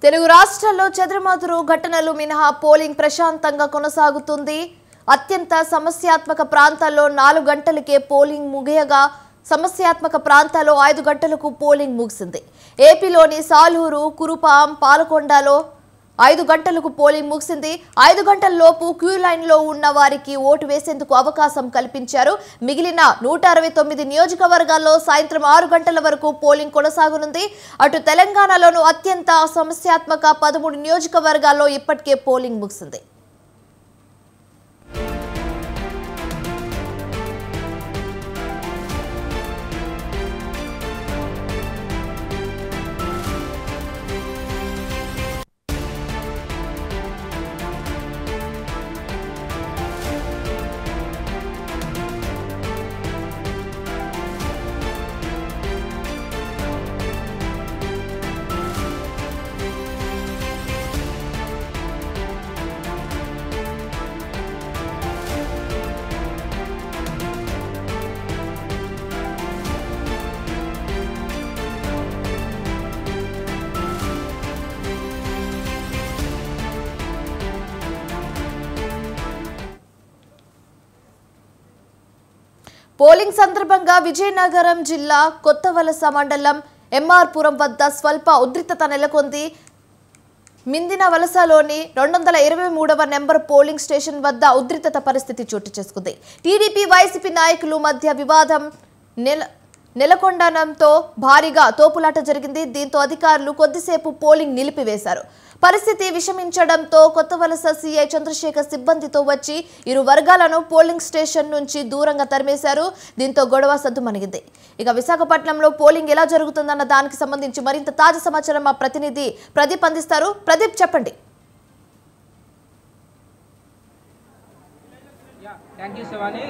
తెలుగు రాష్ట్రాల్లో చెదురుమదురు ఘటనలు మినహా పోలింగ్ ప్రశాంతంగా కొనసాగుతుంది. అత్యంత సమస్యాత్మక ప్రాంతాల్లో 4 గంటలకే పోలింగ్ ముగియగా సమస్యాత్మక ప్రాంతాల్లో 5 గంటలకు పోలింగ్ ముగిసింది. ఏపీలోని సాలూరు, కురుపాం, పాలకొండలో 5 గంటలకు పోలింగ్ ముగిసింది. 5 గంటల్లోపు క్యూ లైన్లో ఉన్న వారికి ఓటు వేసేందుకు అవకాశం కల్పించారు. మిగిలిన 169 నియోజకవర్గాల్లో సాయంత్రం 6 గంటల వరకు పోలింగ్ కొనసాగనుంది. అటు తెలంగాణలోనూ అత్యంత సమస్యాత్మక 13 నియోజకవర్గాల్లో ఇప్పటికే పోలింగ్ ముగిసింది. పోలింగ్ సందర్భంగా విజయనగరం జిల్లా కొత్తవలస మండలం ఎంఆర్పురం వద్ద స్వల్ప ఉద్రిక్తత నెలకొంది. మిందిన వలసలోని 223వ నెంబర్ పోలింగ్ స్టేషన్ వద్ద ఉద్రిక్తత పరిస్థితి చోటు చేసుకుంది. టీడీపీ, వైసీపీ నాయకుల మధ్య వివాదం నెలకొండడంతో భారీగా తోపులాట జరిగింది. దీంతో అధికారులు కొద్దిసేపు పోలింగ్ నిలిపివేశారు. పరిస్థితి విషమించడంతో కొత్తవలస సీఐ చంద్రశేఖర్ సిబ్బందితో వచ్చి ఇరు వర్గాలను పోలింగ్ స్టేషన్ నుంచి దూరంగా తరిమేశారు. దీంతో గొడవ సద్దుమణిగింది. ఇక విశాఖపట్నంలో పోలింగ్ ఎలా జరుగుతుందన్న దానికి సంబంధించి మరింత తాజా సమాచారం మా ప్రతినిధి ప్రదీప్ అందిస్తారు. ప్రదీప్, చెప్పండి. Thank you Shivani.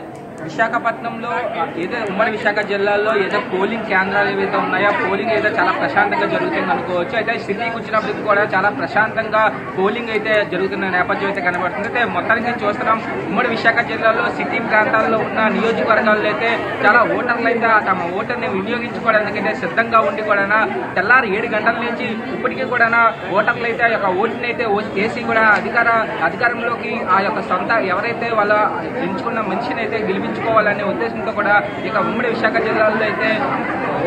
విశాఖపట్నంలో ఏదో ఉమ్మడి విశాఖ జిల్లాలో ఏదో పోలింగ్ కేంద్రాలు ఏవైతే ఉన్నాయో పోలింగ్ అయితే చాలా ప్రశాంతంగా జరుగుతుంది అనుకోవచ్చు. అయితే సిటీకి వచ్చినప్పటికి కూడా చాలా ప్రశాంతంగా పోలింగ్ అయితే జరుగుతున్న నేపథ్యం అయితే కనబడుతుంది. అయితే మొత్తానికి చూస్తున్నాం, ఉమ్మడి విశాఖ జిల్లాలో సిటీ ప్రాంతాల్లో ఉన్న నియోజకవర్గాల్లో అయితే చాలా ఓటర్లు అయితే తమ ఓటర్ని వినియోగించుకోవడానికి అయితే సిద్ధంగా ఉండి కూడా తెల్లారి 7 గంటల నుంచి ఇప్పటికీ కూడా ఓటర్లు అయితే ఆ యొక్క ఓటుని అయితే వేసి కూడా అధికారంలోకి ఆ యొక్క సొంత ఎవరైతే వాళ్ళ ఎంచుకున్న మనిషిని అయితే గెలిపించుకోవాలనే ఉద్దేశంతో కూడా ఇక ఉమ్మడి విశాఖ జిల్లాలో అయితే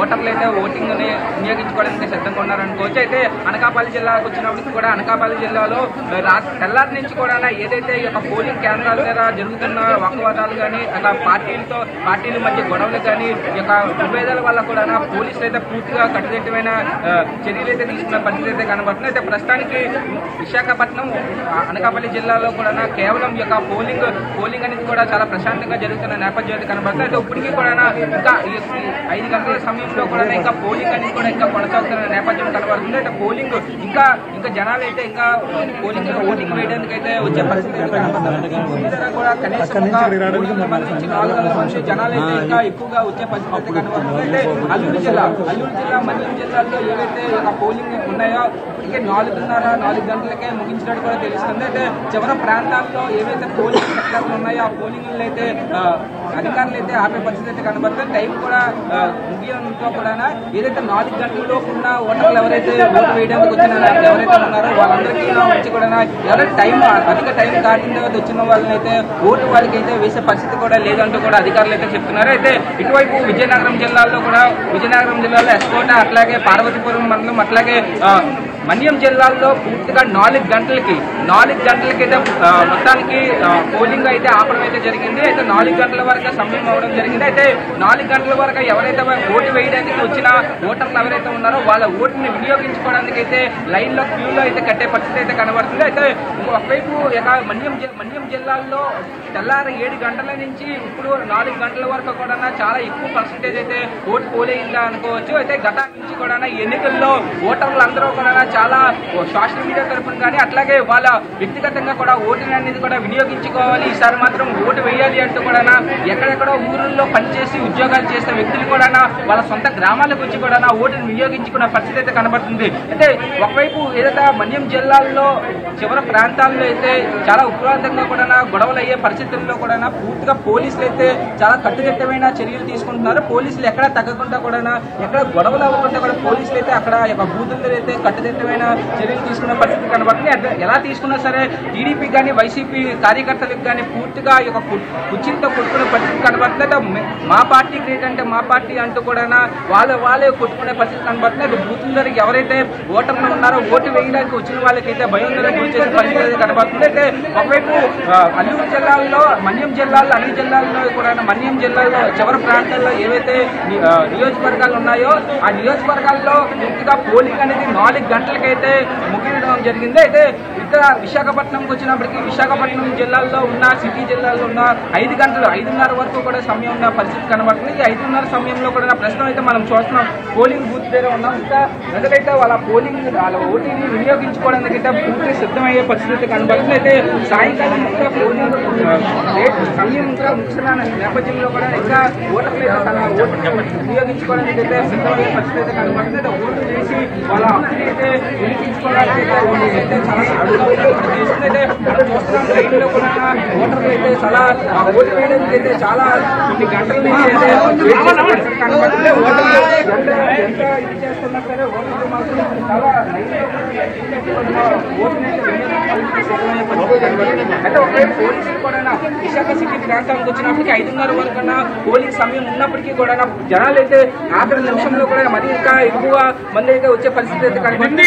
ఓటర్లు అయితే ఓటింగ్ని వినియోగించుకోవడానికి సిద్ధంగా ఉన్నారనుకోవచ్చు. అయితే అనకాపల్లి జిల్లాకు వచ్చినప్పటికీ కూడా అనకాపల్లి జిల్లాలో తెల్లారి నుంచి కూడా ఏదైతే ఈ యొక్క పోలింగ్ కేంద్రాల దగ్గర జరుగుతున్న వాగ్వాదాలు కానీ అలా పార్టీల మధ్య గొడవలు కానీ ఈ యొక్క విభేదాల వల్ల కూడా పోలీసులు అయితే పూర్తిగా కట్టుదిట్టమైన చర్యలు అయితే తీసుకున్న పరిస్థితి అయితే కనబడుతుంది. అయితే ప్రస్తుతానికి విశాఖపట్నం, అనకాపల్లి జిల్లాలో కూడా కేవలం ఈ యొక్క పోలింగ్ అనేది కూడా చాలా ప్రశాంతంగా జరుగుతున్న నేపథ్యం అయితే కనబడుతుంది. అయితే ఇప్పటికీ కూడా ఇంకా 5 గంటల సమయంలో కూడా ఇంకా పోలింగ్ అనేది కూడా ఇంకా కొనసాగుతున్న నేపథ్యం కనబడుతుంది. అయితే పోలింగ్ ఇంకా జనాలు అయితే ఇంకా పోలింగ్ ఓటింగ్ వేయడానికి అయితే వచ్చే పరిస్థితి కూడా కనీసం 300 మంది నుంచి 400 మంది జనాలు అయితే ఇంకా ఎక్కువగా వచ్చే పరిస్థితి అయితే కనబడుతుంది. అయితే అల్లూరు జిల్లా, మన్యం జిల్లాల్లో ఏవైతే పోలింగ్ ఉన్నాయో ఇప్పటికే 4 గంటలకే ముగించినట్టు కూడా తెలుస్తుంది. అయితే చివరి ప్రాంతాల్లో ఏవైతే పోలింగ్ సెక్టర్లు ఉన్నాయో ఆ పోలింగ్లు అయితే అధికారులు అయితే ఆపే పరిస్థితి అయితే కనబడుతుంది. టైం కూడా ముగియంతో కూడా ఏదైతే 4 గంటలలోపు ఉన్న ఓటర్లు ఎవరైతే ఓటు వేయడానికి వచ్చిన ఎవరైతే ఉన్నారో వాళ్ళందరికీ వచ్చి కూడా ఎవరైతే అధిక టైం దాటిన తర్వాత వచ్చిన వాళ్ళని అయితే ఓటు వాళ్ళకి అయితే వేసే పరిస్థితి కూడా లేదంటూ కూడా అధికారులు అయితే చెప్తున్నారు. అయితే ఇటువైపు విజయనగరం జిల్లాలో ఎస్కోట, అట్లాగే పార్వతీపురం మండలం, అట్లాగే మన్యం జిల్లాల్లో పూర్తిగా 4 గంటలకి అయితే మొత్తానికి పోలింగ్ అయితే ఆపడం అయితే జరిగింది. అయితే 4 గంటల వరకు సమయం అవడం జరిగింది. అయితే 4 గంటల వరకు ఎవరైతే ఓటు వేయడానికి వచ్చిన ఓటర్లు ఎవరైతే ఉన్నారో వాళ్ళ ఓటుని వినియోగించుకోవడానికి అయితే లైన్లో క్యూలో అయితే కట్టే పరిస్థితి అయితే కనబడుతుంది. అయితే ఒకవైపు మన్యం జిల్లాల్లో తెల్లారి 7 గంటల నుంచి ఇప్పుడు 4 గంటల వరకు కూడా చాలా ఎక్కువ పర్సెంటేజ్ అయితే ఓటు పోలైందా అనుకోవచ్చు. అయితే గత నుంచి కూడా ఎన్నికల్లో ఓటర్లు అందరూ కూడా చాలా సోషల్ మీడియా తరఫున కానీ అట్లాగే వాళ్ళ వ్యక్తిగతంగా కూడా ఓటుని అనేది కూడా వినియోగించుకోవాలి, ఈసారి మాత్రం ఓటు వేయాలి అంటూ కూడా ఎక్కడెక్కడో ఊరుల్లో పనిచేసి ఉద్యోగాలు చేసే వ్యక్తులు కూడా వాళ్ళ సొంత గ్రామాలకు వచ్చి కూడా ఓటుని వినియోగించుకున్న పరిస్థితి అయితే కనబడుతుంది. అయితే ఒకవైపు ఏదైతే మన్యం జిల్లాల్లో చివరి ప్రాంతాల్లో అయితే చాలా ఉగ్రవాదంగా కూడా గొడవలు అయ్యే పరిస్థితుల్లో కూడా పూర్తిగా పోలీసులు అయితే చాలా కట్టుదిట్టమైన చర్యలు తీసుకుంటున్నారు. పోలీసులు ఎక్కడ తగ్గకుండా కూడా ఎక్కడ గొడవలు అవ్వకుండా కూడా పోలీసులు అయితే అక్కడ బూతుల్లో అయితే కట్టుదిట్టమైన కఠినమైన చర్యలు తీసుకున్న పరిస్థితి కనబడుతుంది. ఎలా తీసుకున్నా సరే టీడీపీ కానీ వైసీపీ కార్యకర్తలకు కానీ పూర్తిగా ఈ యొక్క కుర్చీలతో కొట్టుకునే పరిస్థితి కనబడుతుంది. మా పార్టీ గ్రేట్ అంటే మా పార్టీ అంటూ కూడా వాళ్ళే కొట్టుకునే పరిస్థితి కనబడుతుంది. అది బూతుల దగ్గరికి ఎవరైతే ఓటర్లు ఉన్నారో ఓటు వేయడానికి వచ్చిన వాళ్ళకైతే భయోందోళనకు గురి చేసే పరిస్థితి కనబడుతుంది. అయితే ఒకవైపు అల్లూరు జిల్లాలో మన్యం జిల్లాలో అన్ని జిల్లాల్లో కూడా మన్యం జిల్లాలో చివరి ప్రాంతాల్లో ఏవైతే నియోజకవర్గాలు ఉన్నాయో ఆ నియోజకవర్గాల్లో పూర్తిగా పోలింగ్ అనేది 4 గంటలకైతే ముగియడం జరిగింది. అయితే ఇక్కడ విశాఖపట్నంకి వచ్చినప్పటికీ విశాఖపట్నం జిల్లాల్లో ఉన్న సిటీ జిల్లాల్లో ఉన్న 5 గంటలు 5:30 వరకు కూడా సమయం ఉన్న పరిస్థితి కనబడుతుంది. ఈ 5:30 సమయంలో కూడా ప్రస్తుతం అయితే మనం చూస్తున్నాం పోలింగ్ బూత్ దగ్గర ఉన్నాం. ఇంకా ప్రజలైతే వాళ్ళ ఓటీని వినియోగించుకోవడానికి అయితే పూర్తి సిద్ధమయ్యే పరిస్థితి కనబడుతుంది. అయితే సాయంకాలం ఇంకా పోలింగ్ సమయం ఇంకా ముగిసిన నేపథ్యంలో కూడా ఇంకా ఓటర్లు అయితే తన ఓటుని వినియోగించుకోవడానికి అయితే సిద్ధమయ్యే పరిస్థితి అయితే కనబడుతుంది. అయితే ఓటు వేసి వాళ్ళ హక్కుని అయితే వినియోగించుకోవడానికి అయితే చాలా చేస్తుందైతే చూస్తున్నాం. లైన్లో కూడా ఓటర్లు అయితే చాలా ఓటు వేయడానికి అయితే చాలా కొన్ని గంటల నుంచి అయితే కనబడుతుంది. ఓటర్లు ఎంత ఇది చేస్తున్నా సరే ఓటర్లు మాత్రం చాలా అయితే ఒకవైపు పోలీసులు కూడా విశాఖ సిటీ ప్రాంతానికి వచ్చినప్పటికీ 5:30 వరకు పోలింగ్ సమయం ఉన్నప్పటికీ కూడా జనాలు అయితే ఆఖరి నిమిషంలో కూడా మరి ఇంకా ఎక్కువ మంది అయితే వచ్చే పరిస్థితి అయితే కనబడుతుంది.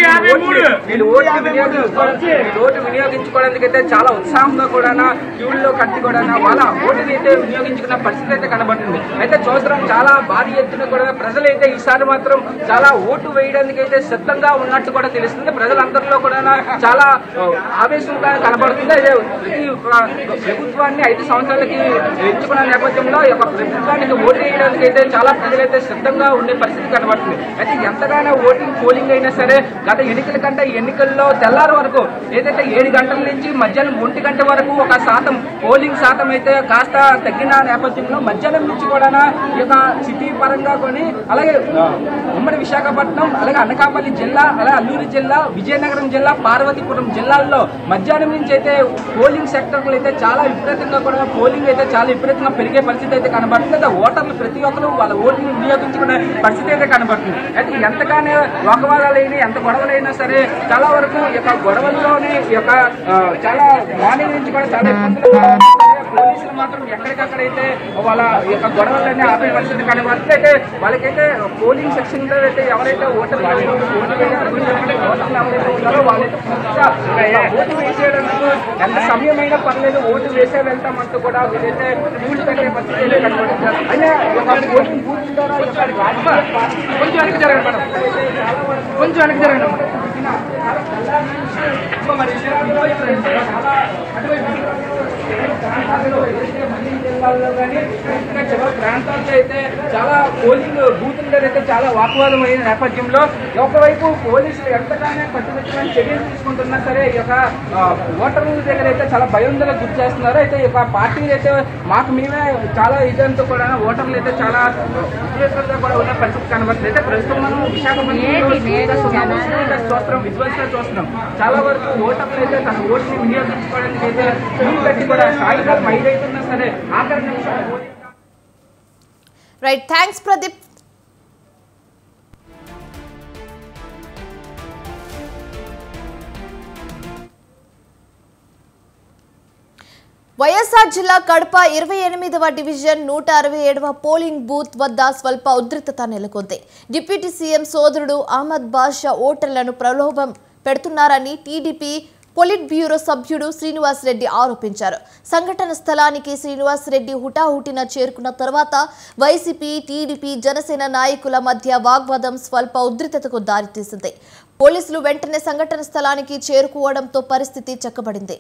వీళ్ళు ఓటు వినియోగించుకోవడానికి అయితే చాలా ఉత్సాహంగా కూడా క్యూల్లో కట్టి కూడా వాళ్ళ ఓటుని అయితే వినియోగించుకున్న పరిస్థితి అయితే కనబడుతుంది. అయితే చూద్దాం చాలా భారీ ఎత్తున కూడా ప్రజలైతే ఈసారి మాత్రం చాలా ఓటు వేయడానికి అయితే సిద్ధంగా ఉన్నట్టు కూడా తెలుస్తుంది. ప్రజలందరిలో కూడా చాలా ఆవేశంగా కనబడుతుంది. అయితే ప్రతి ప్రభుత్వాన్ని 5 సంవత్సరాలకి ఎంచుకున్న నేపథ్యంలో ఈ యొక్క ప్రభుత్వానికి ఓటు వేయడానికి అయితే చాలా ప్రజలైతే సిద్ధంగా ఉండే పరిస్థితి కనబడుతుంది. అయితే ఎంతగానో ఓటింగ్ పోలింగ్ అయినా సరే గత ఎన్నికల కంటే ఎన్నికల్లో తెల్లారు వరకు ఏదైతే 7 గంటల నుంచి మధ్యాహ్నం 1 గంట వరకు ఒక శాతం పోలింగ్ శాతం అయితే కాస్త తగ్గిన నేపథ్యంలో మధ్యాహ్నం నుంచి కూడా ఈ యొక్క సిటీ పరంగా కొని అలాగే ఉమ్మడి విశాఖపట్నం అలాగే అనకాపల్లి జిల్లా అలాగే అల్లూరు జిల్లా విజయనగరం జిల్లా పార్వతీపురం జిల్లాల్లో మధ్యాహ్నం నుంచి అయితే పోలింగ్ సెక్టర్లు అయితే చాలా విపరీతంగా కూడా పోలింగ్ అయితే చాలా విపరీతంగా పెరిగే పరిస్థితి అయితే కనబడుతుంది. అయితే ఓటర్లు ప్రతి ఒక్కరు వాళ్ళ ఓటుని వినియోగించుకునే పరిస్థితి అయితే కనబడుతుంది. అయితే ఎంతగానే వాగ్వాదాలైనా ఎంత గొడవలైనా సరే చాలా వరకు ఈ యొక్క గొడవల్లోనే ఈ యొక్క చాలా మార్నింగ్ నుంచి కూడా చాలా ఇబ్బందులు పోలీసులు మాత్రం ఎక్కడికక్కడైతే వాళ్ళ యొక్క గొడవలన్నీ ఆపే పరిస్థితి కనబడుతుంది. అయితే వాళ్ళకైతే పోలింగ్ సెక్షన్ లో అయితే ఎవరైతే ఓటర్లు ఉన్నారో వాళ్ళైతే ఓటు వేసేయడానికి ఎంత సమయమైనా పర్లేదు ఓటు వేసే వెళ్తామంటూ కూడా వీళ్ళైతే రూల్ పెట్టే పరిస్థితి కనబడుతుంది. అయినా ఓటింగ్ బూత్ ద్వారా కొంచెం వెనక్కి జరగండి మేడం, కొంచెం వెనక్కి జరగండి మరి జిల్లాల్లో కానీ చివరి ప్రాంతాల్లో అయితే చాలా పోలింగ్ బూతుల దగ్గర అయితే చాలా వాగ్వాదం అయిన నేపథ్యంలో ఒకవైపు పోలీసులు ఎంతగానో కట్టుదిట్టమైన చర్యలు తీసుకుంటున్నా సరే ఈ యొక్క ఓటర్ల దగ్గర అయితే చాలా భయోందోళనకు గురి చేస్తున్నారు. అయితే ఈ యొక్క పార్టీలు అయితే మాకు మేమే చాలా ఇదంతా కూడా ఓటర్లు అయితే చాలా ఉద్రేకంగా కూడా ఉన్న పరిస్థితి కనబడుతుంది. అయితే ప్రస్తుతం మనం విశాఖపట్నం విజువల్స్ చూస్తున్నాం చాలా వరకు ఓటర్లు అయితే తన ఓటుని వినియోగించుకోవడానికి అయితే కట్టి కూడా సాయంకాలం 5 అవుతున్నా సరే ఆఖరి నిమిషం. Right, thanks Pradeep. వైఎస్ఆర్ జిల్లా కడప 28వ డివిజన్ 167వ పోలింగ్ బూత్ వద్ద స్వల్ప ఉద్రిక్తత నెలకొంది. డిప్యూటీ సీఎం సోదరుడు అహ్మద్ బాషా ఓటర్లను ప్రలోభం పెడుతున్నారని టీడీపీ పొలిట్ బ్యూరో సభ్యుడు శ్రీనివాస్ రెడ్డి ఆరోపించారు. సంఘటన స్థలానికి శ్రీనివాస్ రెడ్డి హుటాహుటిన చేరుకున్న తర్వాత వైసీపీ, టీడీపీ, జనసేన నాయకుల మధ్య వాగ్వాదం స్వల్ప ఉద్రిక్తతకు దారితీసింది. పోలీసులు వెంటనే సంఘటన స్థలానికి చేరుకోవడంతో పరిస్థితి చక్కబడింది.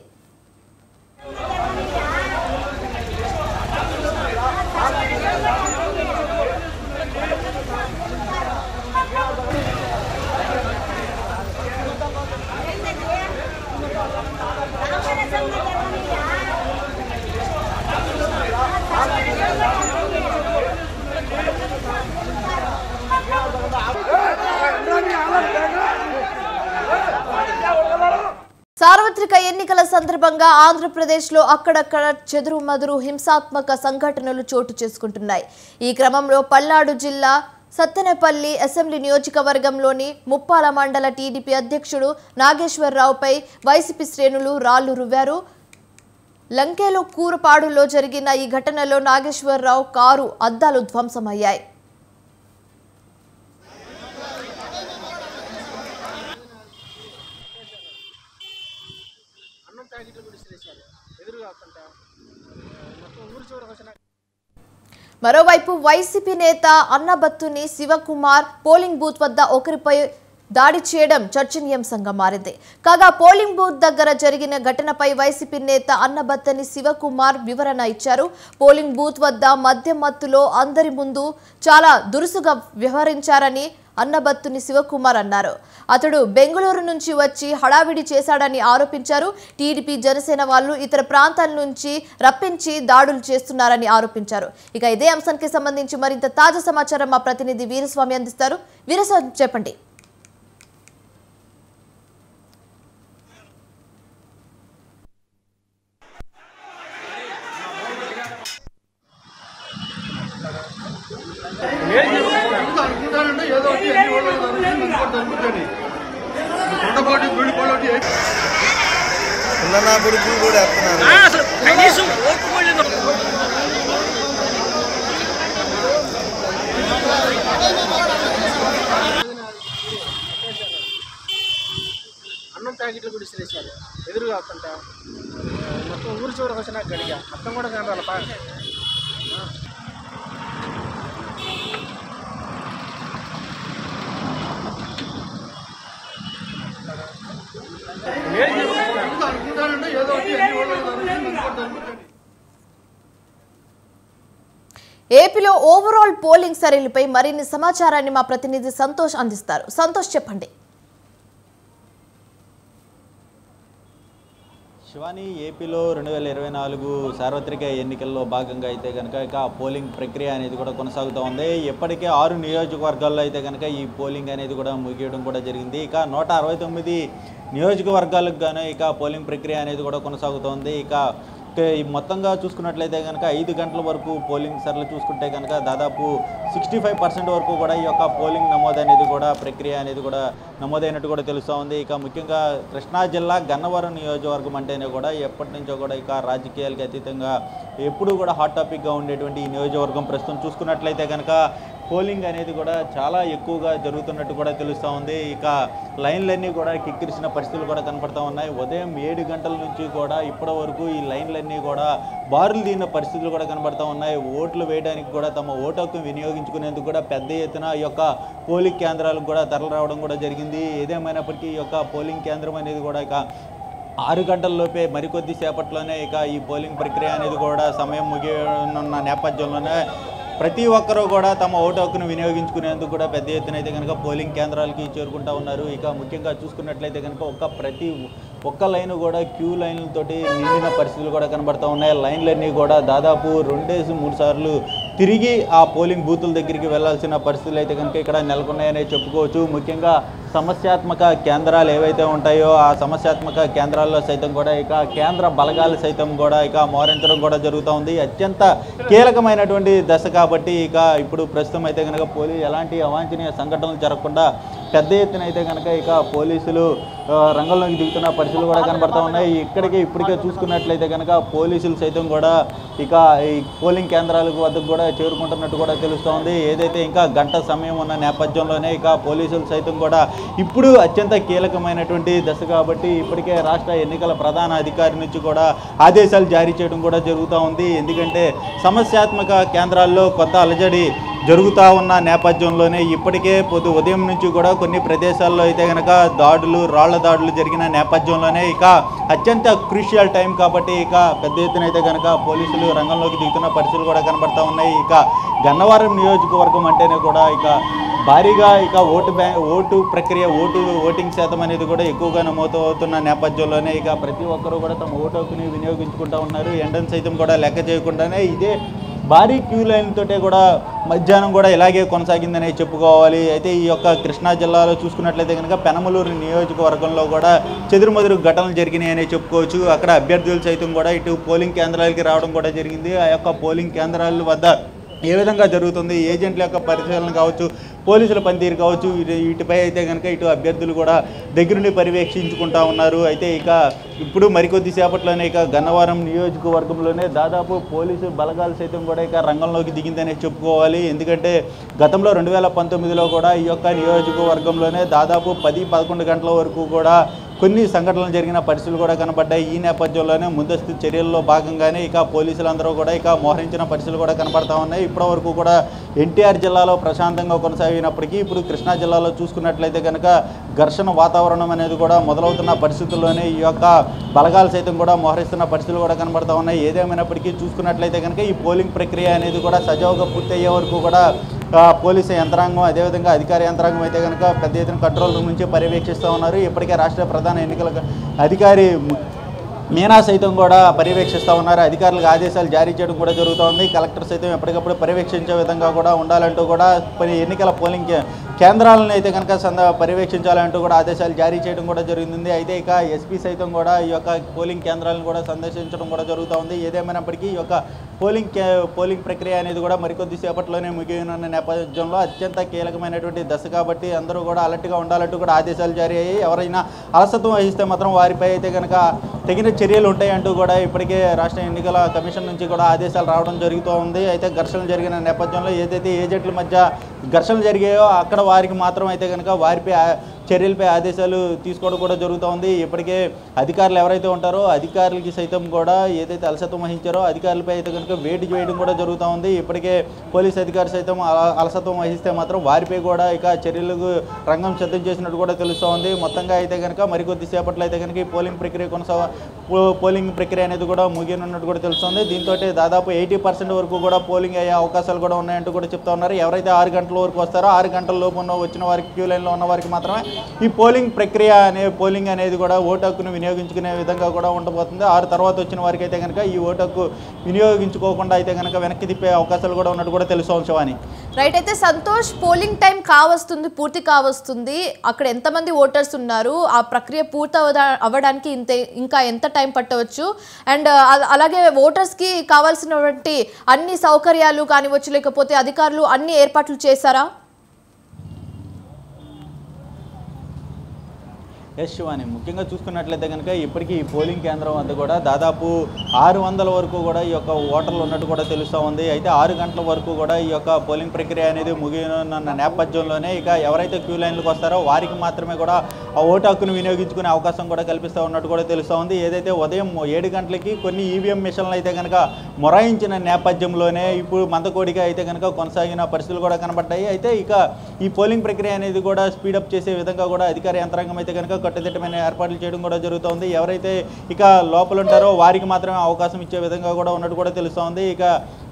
సార్వత్రిక ఎన్నికల సందర్భంగా ఆంధ్రప్రదేశ్లో అక్కడక్కడ చెదురుమదురు హింసాత్మక సంఘటనలు చోటు చేసుకుంటున్నాయి. ఈ క్రమంలో పల్నాడు జిల్లా సత్తెనపల్లి అసెంబ్లీ నియోజకవర్గంలోని ముప్పాల మండల టీడీపీ అధ్యక్షుడు నాగేశ్వరరావుపై వైసీపీ శ్రేణులు రాళ్లు రువ్వారు. లంకేలో కూరపాడులో జరిగిన ఈ ఘటనలో నాగేశ్వరరావు కారు అద్దాలు ధ్వంసమయ్యాయి. మరోవైపు వైసీపీ నేత అన్నబత్తుని శివకుమార్ పోలింగ్ బూత్ వద్ద ఒకరిపై దాడి చేయడం చర్చనీయాంశంగా మారింది. కాగా పోలింగ్ బూత్ దగ్గర జరిగిన ఘటనపై వైసీపీ నేత అన్నబత్తని శివకుమార్ వివరణ ఇచ్చారు. పోలింగ్ బూత్ వద్ద మద్యం మత్తులో అందరి ముందు చాలా దురుసుగా వ్యవహరించారని అన్నబత్తుని శివకుమార్ అన్నారు. అతడు బెంగళూరు నుంచి వచ్చి హడావిడి చేశాడని ఆరోపించారు. టీడీపీ జనసేన వాళ్ళు ఇతర ప్రాంతాల నుంచి రప్పించి దాడులు చేస్తున్నారని ఆరోపించారు. ఇక ఇదే అంశానికి సంబంధించి మరింత తాజా సమాచారం మా ప్రతినిధి వీరస్వామి అందిస్తారు. వీరస్వామి, చెప్పండి. అన్నం ప్యాకెట్లు కూడా ఇసిరేసారు ఎదురుగా వస్తుంటా మొత్తం ఊరి చివరికి వచ్చినా గడిగా అర్థం కూడా కనరాలి పా ఏపీలో ఓవరాల్ పోలింగ్ సరళిపై మరిన్ని సమాచారాన్ని మా ప్రతినిధి సంతోష్ అందిస్తారు. సంతోష్, చెప్పండి. శివాని, ఏపీలో 2024 సార్వత్రిక ఎన్నికల్లో భాగంగా అయితే కనుక ఇక పోలింగ్ ప్రక్రియ అనేది కూడా కొనసాగుతూ ఉంది. ఇప్పటికే 6 నియోజకవర్గాల్లో అయితే కనుక ఈ పోలింగ్ అనేది కూడా ముగియడం కూడా జరిగింది. ఇక 169 నియోజకవర్గాలకు గాను ఇక పోలింగ్ ప్రక్రియ అనేది కూడా కొనసాగుతోంది. ఇక మొత్తంగా చూసుకున్నట్లయితే కనుక 5 గంటల వరకు పోలింగ్ సరళి చూసుకుంటే కనుక దాదాపు 65% వరకు కూడా ఈ యొక్క పోలింగ్ నమోదు అనేది కూడా ప్రక్రియ అనేది కూడా నమోదైనట్టు కూడా తెలుస్తూ ఉంది. ఇక ముఖ్యంగా కృష్ణా జిల్లా గన్నవరం నియోజకవర్గం అంటేనే కూడా ఎప్పటి నుంచో కూడా ఇక రాజకీయాలకు అతీతంగా ఎప్పుడూ కూడా హాట్ టాపిక్గా ఉండేటువంటి ఈ నియోజకవర్గం ప్రస్తుతం చూసుకున్నట్లయితే కనుక పోలింగ్ అనేది కూడా చాలా ఎక్కువగా జరుగుతున్నట్టు కూడా తెలుస్తూ ఉంది. ఇక లైన్లన్నీ కూడా కిక్కిరిసిన పరిస్థితులు కూడా కనపడతా ఉన్నాయి. ఉదయం 7 గంటల నుంచి కూడా ఇప్పటి వరకు ఈ లైన్లన్నీ కూడా బారులు తీరిన పరిస్థితులు కూడా కనబడతా ఉన్నాయి. ఓట్లు వేయడానికి కూడా తమ ఓటు హక్కు వినియోగించుకునేందుకు కూడా పెద్ద ఎత్తున ఈ యొక్క పోలింగ్ కేంద్రాలకు కూడా తరలి రావడం కూడా జరిగింది. ఏదేమైనప్పటికీ ఈ యొక్క పోలింగ్ కేంద్రం అనేది కూడా ఇక 6 గంటల్లోపే మరికొద్ది సేపట్లోనే ఇక ఈ పోలింగ్ ప్రక్రియ అనేది కూడా సమయం ముగియనున్న నేపథ్యంలోనే ప్రతి ఒక్కరూ కూడా తమ ఓటు హక్కును వినియోగించుకునేందుకు కూడా పెద్ద ఎత్తున అయితే కనుక పోలింగ్ కేంద్రాలకి చేరుకుంటూ ఉన్నారు. ఇక ముఖ్యంగా చూసుకున్నట్లయితే కనుక ప్రతి ఒక్క లైన్ కూడా క్యూ లైన్లతోటి నిండిన పరిస్థితులు కూడా కనబడుతూ ఉన్నాయి. లైన్లన్నీ కూడా దాదాపు 2-3 సార్లు తిరిగి ఆ పోలింగ్ బూతుల దగ్గరికి వెళ్లాల్సిన పరిస్థితులు అయితే కనుక ఇక్కడ నెలకొన్నాయనే చెప్పుకోవచ్చు. ముఖ్యంగా సమస్యాత్మక కేంద్రాలు ఏవైతే ఉంటాయో ఆ సమస్యాత్మక కేంద్రాల్లో సైతం కూడా ఇక కేంద్ర బలగాలు సైతం కూడా ఇక మోహరించడం కూడా జరుగుతూ ఉంది. అత్యంత కీలకమైనటువంటి దశ కాబట్టి ఇక ఇప్పుడు ప్రస్తుతం అయితే కనుక ఎలాంటి అవాంఛనీయ సంఘటనలు జరగకుండా పెద్ద ఎత్తున అయితే కనుక ఇక పోలీసులు రంగంలోకి దిగుతున్న పరిస్థితులు కూడా కనబడుతూ ఉన్నాయి. ఇప్పటికే చూసుకున్నట్లయితే కనుక పోలీసులు సైతం కూడా ఇక ఈ పోలింగ్ కేంద్రాలకు వద్దకు కూడా చేరుకుంటున్నట్టు కూడా తెలుస్తూ ఉంది. ఏదైతే ఇంకా గంట సమయం ఉన్న నేపథ్యంలోనే ఇక పోలీసులు సైతం కూడా ఇప్పుడు అత్యంత కీలకమైనటువంటి దశ కాబట్టి ఇప్పటికే రాష్ట్ర ఎన్నికల ప్రధాన అధికారి నుంచి కూడా ఆదేశాలు జారీ చేయడం కూడా జరుగుతూ ఉంది. ఎందుకంటే సమస్యాత్మక కేంద్రాల్లో కొత్త అలజడి జరుగుతూ ఉన్న నేపథ్యంలోనే ఇప్పటికే ఉదయం నుంచి కూడా కొన్ని ప్రదేశాల్లో అయితే కనుక రాళ్ల దాడులు జరిగిన నేపథ్యంలోనే ఇక అత్యంత క్రూషియల్ టైం కాబట్టి ఇక పెద్ద ఎత్తున అయితే కనుక పోలీసులు రంగంలోకి దిగుతున్న పరిస్థితులు కూడా కనబడతా ఉన్నాయి. ఇక గన్నవరం నియోజకవర్గం అంటేనే కూడా ఇక భారీగా ఇక ఓటు ప్రక్రియ ఓటింగ్ శాతం అనేది కూడా ఎక్కువగా నమోదవుతున్న నేపథ్యంలోనే ఇక ప్రతి ఒక్కరూ కూడా తమ ఓటు హక్కుని వినియోగించుకుంటూ ఉన్నారు. ఎండను సైతం కూడా లెక్క చేయకుండానే ఇదే భారీ క్యూ లైన్తోటే కూడా మధ్యాహ్నం కూడా ఇలాగే కొనసాగిందని చెప్పుకోవాలి. అయితే ఈ యొక్క కృష్ణా జిల్లాలో చూసుకున్నట్లయితే కనుక పెనమలూరు నియోజకవర్గంలో కూడా చెదురుమదురు ఘటనలు జరిగినాయని చెప్పుకోవచ్చు. అక్కడ అభ్యర్థులు సైతం కూడా ఇటు పోలింగ్ కేంద్రాలకి రావడం కూడా జరిగింది. ఆ యొక్క పోలింగ్ కేంద్రాల వద్ద ఏ విధంగా జరుగుతుంది, ఏజెంట్ల యొక్క పరిశీలన కావచ్చు, పోలీసుల పనితీరు కావచ్చు, వీటిపై అయితే కనుక ఇటు అభ్యర్థులు కూడా దగ్గరుండి పర్యవేక్షించుకుంటా ఉన్నారు. అయితే ఇక ఇప్పుడు మరికొద్ది సేపట్లోనే ఇక గన్నవరం నియోజకవర్గంలోనే దాదాపు పోలీసు బలగాలు సైతం కూడా ఇక రంగంలోకి దిగిందనే చెప్పుకోవాలి. ఎందుకంటే గతంలో 2019లో కూడా ఈ యొక్క నియోజకవర్గంలోనే దాదాపు 10-11 గంటల వరకు కూడా కొన్ని సంఘటనలు జరిగిన పరిస్థితులు కూడా కనబడ్డాయి. ఈ నేపథ్యంలోనే ముందస్తు చర్యల్లో భాగంగానే ఇక పోలీసులందరూ కూడా ఇక మోహరించిన పరిస్థితులు కూడా కనబడతా ఉన్నాయి. ఇప్పటివరకు కూడా ఎన్టీఆర్ జిల్లాలో ప్రశాంతంగా కొనసాగినప్పటికీ ఇప్పుడు కృష్ణా జిల్లాలో చూసుకున్నట్లయితే కనుక ఘర్షణ వాతావరణం అనేది కూడా మొదలవుతున్న పరిస్థితుల్లోనే ఈ యొక్క బలగాలు సైతం కూడా మోహరిస్తున్న పరిస్థితులు కూడా కనబడతా ఉన్నాయి. ఏదేమైనప్పటికీ చూసుకున్నట్లయితే కనుక ఈ పోలింగ్ ప్రక్రియ అనేది కూడా సజావుగా పూర్తయ్యే వరకు కూడా పోలీసు యంత్రాంగం అదేవిధంగా అధికార యంత్రాంగం అయితే కనుక పెద్ద ఎత్తున కంట్రోల్ రూమ్ నుంచి పర్యవేక్షిస్తూ ఉన్నారు. ఇప్పటికే రాష్ట్ర ప్రధాన ఎన్నికల అధికారి మీనా సైతం కూడా పర్యవేక్షిస్తూ ఉన్నారు. అధికారులకు ఆదేశాలు జారీ చేయడం కూడా జరుగుతోంది. కలెక్టర్ సైతం ఎప్పటికప్పుడు పర్యవేక్షించే విధంగా కూడా ఉండాలంటూ కూడా ఎన్నికల పోలింగ్ కేంద్రాలను అయితే కనుక పర్యవేక్షించాలంటూ కూడా ఆదేశాలు జారీ చేయడం కూడా జరిగింది. అయితే ఇక ఎస్పీ సైతం కూడా ఈ యొక్క పోలింగ్ కేంద్రాలను కూడా సందర్శించడం కూడా జరుగుతూ ఉంది. ఏదేమైనప్పటికీ ఈ యొక్క పోలింగ్ ప్రక్రియ అనేది కూడా మరికొద్ది సేపట్లోనే ముగియనున్న నేపథ్యంలో అత్యంత కీలకమైనటువంటి దశ కాబట్టి అందరూ కూడా అలర్ట్గా ఉండాలంటూ కూడా ఆదేశాలు జారీ అయ్యాయి. ఎవరైనా అలసత్వం వహిస్తే మాత్రం వారిపై అయితే కనుక తగిన చర్యలు ఉంటాయంటూ కూడా ఇప్పటికే రాష్ట్ర ఎన్నికల కమిషన్ నుంచి కూడా ఆదేశాలు రావడం జరుగుతూ ఉంది. అయితే ఘర్షణలు జరిగిన నేపథ్యంలో ఏదైతే ఏజెంట్ల మధ్య ఘర్షణలు జరిగాయో అక్కడ వారికి మాత్రం అయితే కనుక వారిపై చర్యలపై ఆదేశాలు తీసుకోవడం కూడా జరుగుతూ ఉంది. ఇప్పటికే అధికారులు ఎవరైతే ఉంటారో అధికారులకి సైతం కూడా ఏదైతే అలసత్వం వహించారో అధికారులపై అయితే కనుక వేటు చేయడం కూడా జరుగుతూ ఉంది. ఇప్పటికే పోలీస్ అధికారి సైతం అలసత్వం వహిస్తే మాత్రం వారిపై కూడా ఇక చర్యలకు రంగం సిద్ధం చేసినట్టు కూడా తెలుస్తూ ఉంది. మొత్తంగా అయితే కనుక మరికొద్ది సేపట్లో అయితే కనుక ఈ పోలింగ్ ప్రక్రియ అనేది కూడా ముగియనున్నట్టు కూడా తెలుస్తుంది. దీంతో దాదాపు 80% వరకు కూడా పోలింగ్ అయ్యే అవకాశాలు కూడా ఉన్నాయంటూ కూడా చెప్తా ఉన్నారు. ఎవరైతే 6 గంటల వరకు వస్తారో 6 గంటల లోపు వచ్చిన వారికి క్యూ లైన్లో ఉన్న వారికి మాత్రమే ఈ పోలింగ్ అనేది కూడా ఓటు హక్కును వినియోగించుకునే విధంగా కూడా ఉండబోతుంది. 6 తర్వాత వచ్చిన వారికి అయితే కనుక ఈ ఓటు హక్కు వినియోగించుకోకుండా అయితే కనుక వెనక్కి తిప్పే అవకాశాలు కూడా ఉన్నట్టు కూడా తెలుసు శివాని. రైట్. అయితే సంతోష్, పోలింగ్ టైం పూర్తి కావస్తుంది, అక్కడ ఎంతమంది ఓటర్స్ ఉన్నారు, ఆ ప్రక్రియ పూర్తి అవ్వడానికి ఇంకా ఎంత టైం పట్టవచ్చు, అండ్ అలాగే ఓటర్స్కి కావాల్సినటువంటి అన్ని సౌకర్యాలు కానివచ్చు లేకపోతే అధికారులు అన్ని ఏర్పాట్లు చేశారా? ఎస్ శివాని, ముఖ్యంగా చూసుకున్నట్లయితే కనుక ఇప్పటికీ ఈ పోలింగ్ కేంద్రం వద్ద కూడా దాదాపు 600 వరకు కూడా ఈ యొక్క ఓటర్లు ఉన్నట్టు కూడా తెలుస్తూ ఉంది. అయితే 6 గంటల వరకు కూడా ఈ యొక్క పోలింగ్ ప్రక్రియ అనేది ముగియనున్న నేపథ్యంలోనే ఇక ఎవరైతే క్యూ లైన్లకు వస్తారో వారికి మాత్రమే కూడా ఆ ఓటు హక్కును వినియోగించుకునే అవకాశం కూడా కల్పిస్తూ ఉన్నట్టు కూడా తెలుస్తూ ఉంది. ఏదైతే ఉదయం 7 గంటలకి కొన్ని ఈవీఎం మిషన్లు అయితే కనుక మొరాయించిన నేపథ్యంలోనే ఇప్పుడు మందకోడిగా అయితే కనుక కొనసాగిన పరిస్థితులు కూడా కనబడ్డాయి. అయితే ఇక ఈ పోలింగ్ ప్రక్రియ అనేది కూడా స్పీడప్ చేసే విధంగా కూడా అధికార యంత్రాంగం అయితే కనుక కట్టుదిట్టమైన ఏర్పాట్లు చేయడం కూడా జరుగుతుంది. ఎవరైతే ఇక లోపల ఉంటారో వారికి మాత్రమే అవకాశం ఇచ్చే విధంగా కూడా ఉన్నట్టు కూడా తెలుస్తోంది. ఇక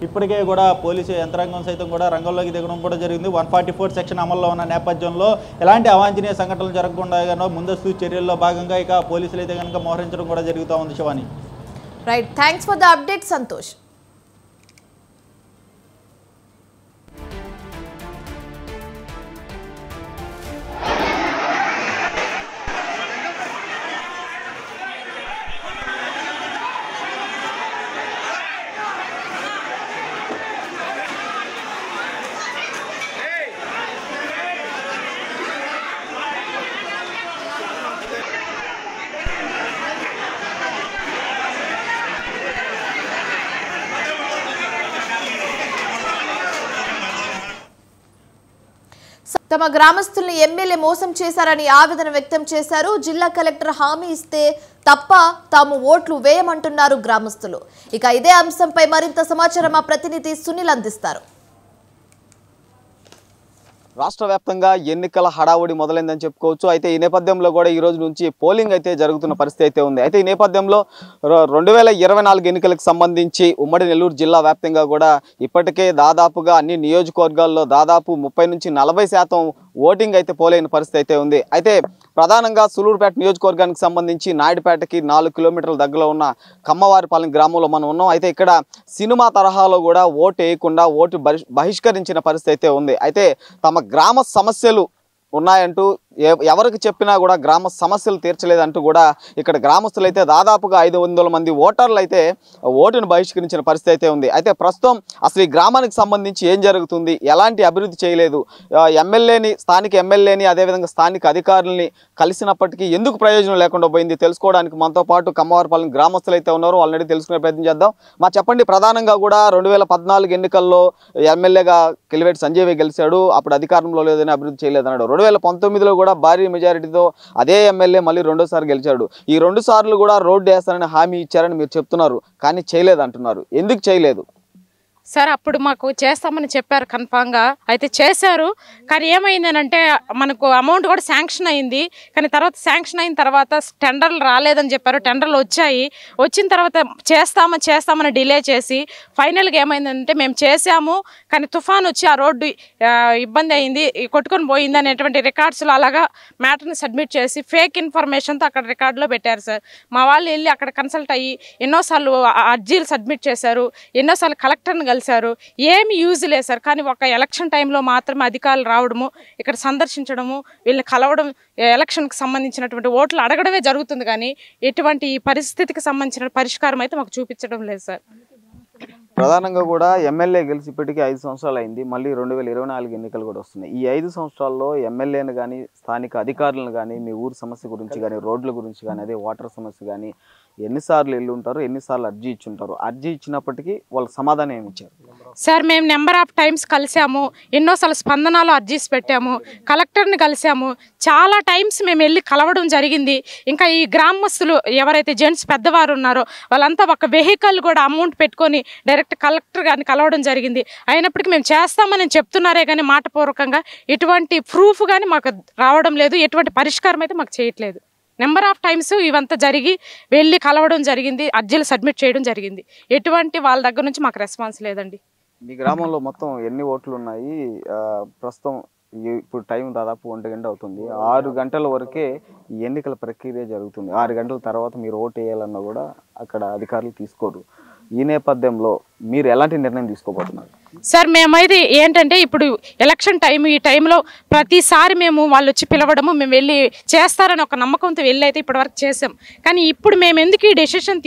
ఇప్పటికే కూడా పోలీసు యంత్రాంగం సైతం కూడా రంగంలోకి దిగడం కూడా జరిగింది. 144 సెక్షన్ అమల్లో ఉన్న నేపథ్యంలో ఎలాంటి అవాంఛనీయ సంఘటనలు జరగకుండా ముందస్తు చర్యల్లో భాగంగా ఇక పోలీసులు అయితే కనుక మోహరించడం కూడా జరుగుతూ ఉంది Shivani. Right, thanks for the update Santosh. తమ గ్రామస్తుల్ని ఎమ్మెల్యే మోసం చేశారని ఆవేదన వ్యక్తం చేశారు. జిల్లా కలెక్టర్ హామీ ఇస్తే తప్ప తాము ఓట్లు వేయమంటున్నారు గ్రామస్తులు. ఇక ఇదే అంశంపై మరింత సమాచారం మా ప్రతినిధి సునీల్ అందిస్తారు. రాష్ట్ర వ్యాప్తంగా ఎన్నికల హడావుడి మొదలైందని చెప్పుకోవచ్చు. అయితే ఈ నేపథ్యంలో కూడా ఈ రోజు నుంచి పోలింగ్ అయితే జరుగుతున్న పరిస్థితి అయితే ఉంది. అయితే ఈ నేపథ్యంలో 2024 ఎన్నికలకు సంబంధించి ఉమ్మడి నెల్లూరు జిల్లా వ్యాప్తంగా కూడా ఇప్పటికే దాదాపుగా అన్ని నియోజకవర్గాల్లో దాదాపు 30 నుంచి 40% ఓటింగ్ అయితే పోలైన పరిస్థితి అయితే ఉంది. అయితే ప్రధానంగా సులూరుపేట నియోజకవర్గానికి సంబంధించి నాయుడుపేటకి 4 కిలోమీటర్ల దగ్గరలో ఉన్న కమ్మవారిపాలెం గ్రామంలో మనం ఉన్నాం. అయితే ఇక్కడ సినిమా తరహాలో కూడా ఓటు వేయకుండా ఓటు బహిష్కరించిన పరిస్థితి అయితే ఉంది. అయితే తమ గ్రామ సమస్యలు ఉన్నాయంటూ ఎవరికి చెప్పినా కూడా గ్రామ సమస్యలు తీర్చలేదంటూ కూడా ఇక్కడ గ్రామస్తులు అయితే దాదాపుగా 500 మంది ఓటర్లు అయితే ఓటును బహిష్కరించిన పరిస్థితి అయితే ఉంది. అయితే ప్రస్తుతం అసలు ఈ గ్రామానికి సంబంధించి ఏం జరుగుతుంది, ఎలాంటి అభివృద్ధి చేయలేదు, స్థానిక ఎమ్మెల్యేని అదేవిధంగా స్థానిక అధికారులని కలిసినప్పటికీ ఎందుకు ప్రయోజనం లేకుండా పోయింది తెలుసుకోవడానికి మనతో పాటు కమ్మవారిపాలెం గ్రామస్తులు అయితే ఉన్నారు. ఆల్రెడీ తెలుసుకునే ప్రయత్నం చేద్దాం. చెప్పండి, ప్రధానంగా కూడా 2014 ఎన్నికల్లో ఎమ్మెల్యేగా కిలివేటి సంజయ్ గెలిచాడు. అప్పుడు అధికారంలో లేదని అభివృద్ధి చేయలేదన్నాడు. 2019లో కూడా భారీ మెజారిటీతో అదే ఎమ్మెల్యే మళ్ళీ రెండోసారి గెలిచాడు. ఈ 2 సార్లు కూడా రోడ్డు వేస్తారని హామీ ఇచ్చారని మీరు చెప్తున్నారు, కానీ చేయలేదంటున్నారు. ఎందుకు చేయలేదు సార్? అప్పుడు మాకు చేస్తామని చెప్పారు కన్ఫామ్గా, అయితే చేశారు. కానీ ఏమైందనంటే మనకు అమౌంట్ కూడా శాంక్షన్ అయింది. కానీ తర్వాత శాంక్షన్ అయిన తర్వాత టెండర్లు రాలేదని చెప్పారు. టెండర్లు వచ్చాయి. వచ్చిన తర్వాత చేస్తామని డిలే చేసి ఫైనల్గా ఏమైందంటే మేము చేసాము, కానీ తుఫాన్ వచ్చి ఆ రోడ్డు ఇబ్బంది అయింది, కొట్టుకొని పోయింది అనేటువంటి రికార్డ్స్లో అలాగా మ్యాటర్ని సబ్మిట్ చేసి ఫేక్ ఇన్ఫర్మేషన్తో అక్కడ రికార్డులో పెట్టారు సార్. మా వాళ్ళు వెళ్ళి అక్కడ కన్సల్ట్ అయ్యి ఎన్నోసార్లు అర్జీలు సబ్మిట్ చేశారు, ఎన్నోసార్లు కలెక్టర్ని కలిసారు. ఏమి యూజ్ లేదు సార్. కానీ ఒక ఎలక్షన్ టైంలో మాత్రమే అధికారులు రావడము, ఇక్కడ సందర్శించడము, వీళ్ళని కలవడం, ఎలక్షన్కి సంబంధించినటువంటి ఓట్లు అడగడమే జరుగుతుంది. కానీ ఎటువంటి ఈ పరిస్థితికి సంబంధించిన పరిష్కారం అయితే మాకు చూపించడం లేదు సార్. ప్రధానంగా కూడా ఎమ్మెల్యే గెలిచి ఇప్పటికీ 5 సంవత్సరాలు అయింది. మళ్ళీ 2024 ఎన్నికలు కూడా వస్తున్నాయి. ఈ 5 సంవత్సరాల్లో ఎమ్మెల్యేని కానీ స్థానిక అధికారులను కానీ మీ ఊరు సమస్య గురించి కానీ రోడ్ల గురించి కానీ అదే వాటర్ సమస్య కానీ ఎన్నిసార్లు వెళ్ళి ఉంటారు, ఎన్నిసార్లు అర్జీ ఇచ్చి ఉంటారు? అర్జీ ఇచ్చినప్పటికీ వాళ్ళు సమాధానం ఏమి ఇచ్చారు సార్? మేము నెంబర్ ఆఫ్ టైమ్స్ కలిసాము, ఎన్నోసార్లు స్పందనలో అర్జీస్ పెట్టాము, కలెక్టర్ని కలిసాము, చాలా టైమ్స్ మేము వెళ్ళి కలవడం జరిగింది. ఇంకా ఈ గ్రామస్తులు ఎవరైతే జెంట్స్ పెద్దవారు ఉన్నారో వాళ్ళంతా ఒక వెహికల్ కూడా అమౌంట్ పెట్టుకొని డైరెక్ట్ కలెక్టర్ గారిని కలవడం జరిగింది. అయినప్పటికీ మేము చేస్తామని చెప్తున్నారే కానీ మాటపూర్వకంగా ఎటువంటి ప్రూఫ్ కానీ మాకు రావడం లేదు, ఎటువంటి పరిష్కారం అయితే మాకు చేయట్లేదు. నెంబర్ ఆఫ్ టైమ్స్ ఇవంతా జరిగి వెళ్ళి కలవడం జరిగింది, అర్జీలు సబ్మిట్ చేయడం జరిగింది. ఎటువంటి వాళ్ళ దగ్గర నుంచి మాకు రెస్పాన్స్ లేదండి. మీ గ్రామంలో మొత్తం ఎన్ని ఓట్లు ఉన్నాయి ప్రస్తుతం? ఇప్పుడు టైం దాదాపు 1 గంట అవుతుంది. 6 గంటల వరకే ఈ ఎన్నికల ప్రక్రియ జరుగుతుంది. 6 గంటల తర్వాత మీరు ఓటు వేయాలన్నా కూడా అక్కడ అధికారులు తీసుకోరు. ఈ నేపథ్యంలో మీరు ఎలాంటి నిర్ణయం తీసుకోబోతున్నారు సార్? మేమైతే ఏంటంటే ఇప్పుడు ఎలక్షన్ టైం, ఈ టైంలో ప్రతిసారి మేము వాళ్ళు వచ్చి పిలవడము, మేము వెళ్ళి చేస్తారని ఒక నమ్మకంతో వెళ్ళి అయితే ఇప్పటివరకు చేసాం. కానీ ఇప్పుడు మేము ఎందుకు ఈ డెసిషన్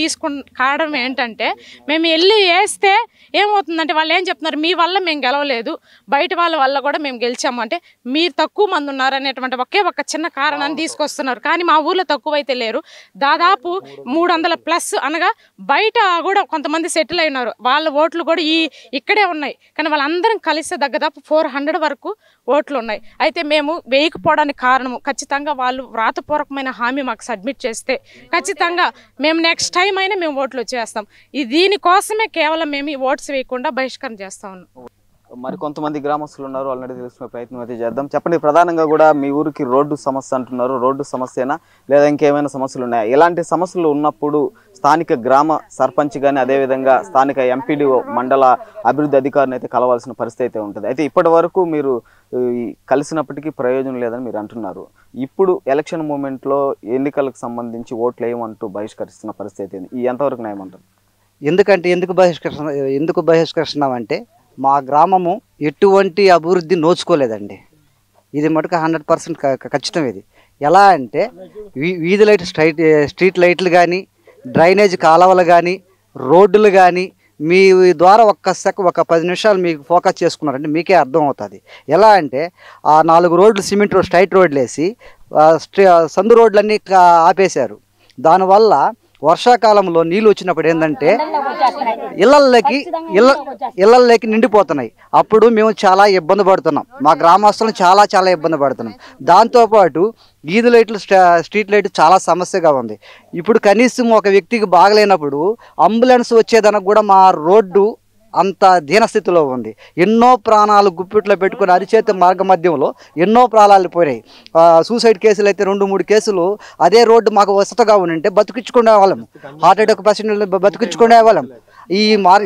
కావడం ఏంటంటే మేము వెళ్ళి వేస్తే ఏమవుతుందంటే వాళ్ళు ఏం చెప్తున్నారు, మీ వల్ల మేము గెలవలేదు, బయట వాళ్ళ వల్ల కూడా మేము గెలిచాము అంటే మీరు తక్కువ మంది ఉన్నారు అనేటువంటి ఒక చిన్న కారణాన్ని తీసుకొస్తున్నారు. కానీ మా ఊర్లో తక్కువైతే లేరు, దాదాపు 300+ అనగా బయట కూడా కొంతమంది సెటిల్ అయినారు. వాళ్ళ ఓట్లు కూడా ఇక్కడే ఉన్నాయి. కానీ వాళ్ళందరం కలిసి దాదాపు 400 వరకు ఓట్లు ఉన్నాయి. అయితే మేము వేయకపోవడానికి కారణము ఖచ్చితంగా వాళ్ళు వ్రాతపూర్వకమైన హామీ మాకు సబ్మిట్ చేస్తే ఖచ్చితంగా మేము నెక్స్ట్ టైం అయినా మేము ఓట్లు వచ్చేస్తాం. దీనికోసమే కేవలం మేము ఈ ఓట్స్ వేయకుండా బహిష్కరణ చేస్తా ఉన్నాం. మరి కొంతమంది గ్రామస్తులు ఉన్నారు, ఆల్రెడీ తెలుసుకునే ప్రయత్నం అయితే చేద్దాం. చెప్పండి, ప్రధానంగా కూడా మీ ఊరికి రోడ్డు సమస్య అంటున్నారు. రోడ్డు సమస్యనా లేదా ఇంకేమైనా సమస్యలు ఉన్నాయా? ఇలాంటి సమస్యలు ఉన్నప్పుడు స్థానిక గ్రామ సర్పంచ్ కానీ అదేవిధంగా స్థానిక ఎంపీడీఓ మండల అభివృద్ధి అధికారిని అయితే కలవాల్సిన పరిస్థితి అయితే ఉంటుంది. అయితే ఇప్పటి వరకు మీరు కలిసినప్పటికీ ప్రయోజనం లేదని మీరు అంటున్నారు. ఇప్పుడు ఎలక్షన్ మూమెంట్లో ఎన్నికలకు సంబంధించి ఓట్లు వేయమంటూ బహిష్కరిస్తున్న పరిస్థితి ఈ ఎంతవరకు న్యాయమంటారు? ఎందుకు బహిష్కరిస్తున్నామంటే మా గ్రామము ఎటువంటి అభివృద్ధి నోచుకోలేదండి. ఇది మటుకు 100% ఖచ్చితం. ఇది ఎలా అంటే వీధి లైట్ స్ట్రీట్ లైట్లు కానీ, డ్రైనేజ్ కాలువలు కానీ, రోడ్లు కానీ మీ ద్వారా ఒక 10 నిమిషాలు మీకు ఫోకస్ చేసుకున్నారంటే మీకే అర్థం అవుతుంది. ఎలా అంటే ఆ 4 రోడ్లు సిమెంట్ రోడ్ స్ట్రైట్ రోడ్లు వేసి సందు రోడ్లన్నీ ఆపేశారు. దానివల్ల వర్షాకాలంలో నీళ్ళు వచ్చినప్పుడు ఏంటంటే ఇళ్ళల్లోకి నిండిపోతున్నాయి. అప్పుడు మేము చాలా ఇబ్బంది పడుతున్నాం, మా గ్రామస్తులను చాలా ఇబ్బంది పడుతున్నాం. దాంతోపాటు వీధి లైట్లు స్ట్రీట్ లైట్ చాలా సమస్యగా ఉంది. ఇప్పుడు కనీసం ఒక వ్యక్తికి బాగలేనప్పుడు అంబులెన్స్ వచ్చేదానికి కూడా మా రోడ్డు అంత దీనస్థితిలో ఉంది. ఎన్నో ప్రాణాలు గుప్పిట్లో పెట్టుకుని అరిచేత మార్గ మధ్యంలో ఎన్నో ప్రాణాలు పోయినాయి. సూసైడ్ కేసులు అయితే 2-3 కేసులు అదే రోడ్డు మాకు వసతగా ఉంటే బతికించుకునే వాళ్ళం, హార్ట్ అటాక్ పేషెంట్లు బతికించుకునే వాళ్ళం.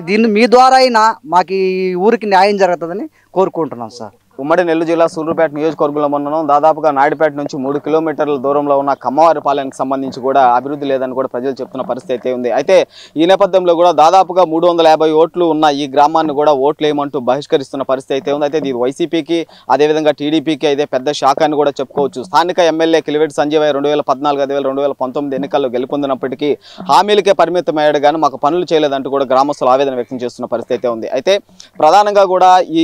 దీన్ని మీ ద్వారా అయినా మాకు ఈ ఊరికి న్యాయం జరుగుతుందని కోరుకుంటున్నాం సార్. ఉమ్మడి నెల్లూరు జిల్లా సూళ్లూరుపేట నియోజకవర్గంలో ఉన్నాం. దాదాపుగా నాయుడుపేట నుంచి 3 కిలోమీటర్ల దూరంలో ఉన్న కమ్మవారిపాలెంకి సంబంధించి కూడా అభివృద్ధి లేదని కూడా ప్రజలు చెప్తున్న పరిస్థితి అయితే ఉంది. అయితే ఈ నేపథ్యంలో కూడా దాదాపుగా 350 ఓట్లు ఉన్న ఈ గ్రామాన్ని కూడా ఓట్లు వేయమంటూ బహిష్కరిస్తున్న పరిస్థితి అయితే ఉంది. అయితే ఇది వైసీపీకి అదేవిధంగా టీడీపీకి అయితే పెద్ద షాక్ అని కూడా చెప్పుకోవచ్చు. స్థానిక ఎమ్మెల్యే కిలివేటి సంజయ్ 2014 2019 ఎన్నికల్లో గెలుపొందినప్పటికీ హామీలకే పరిమితమయ్యాడు కానీ మాకు పనులు చేయలేదంటూ కూడా గ్రామస్తులు ఆవేదన వ్యక్తం చేస్తున్న పరిస్థితి అయితే ఉంది. అయితే ప్రధానంగా కూడా ఈ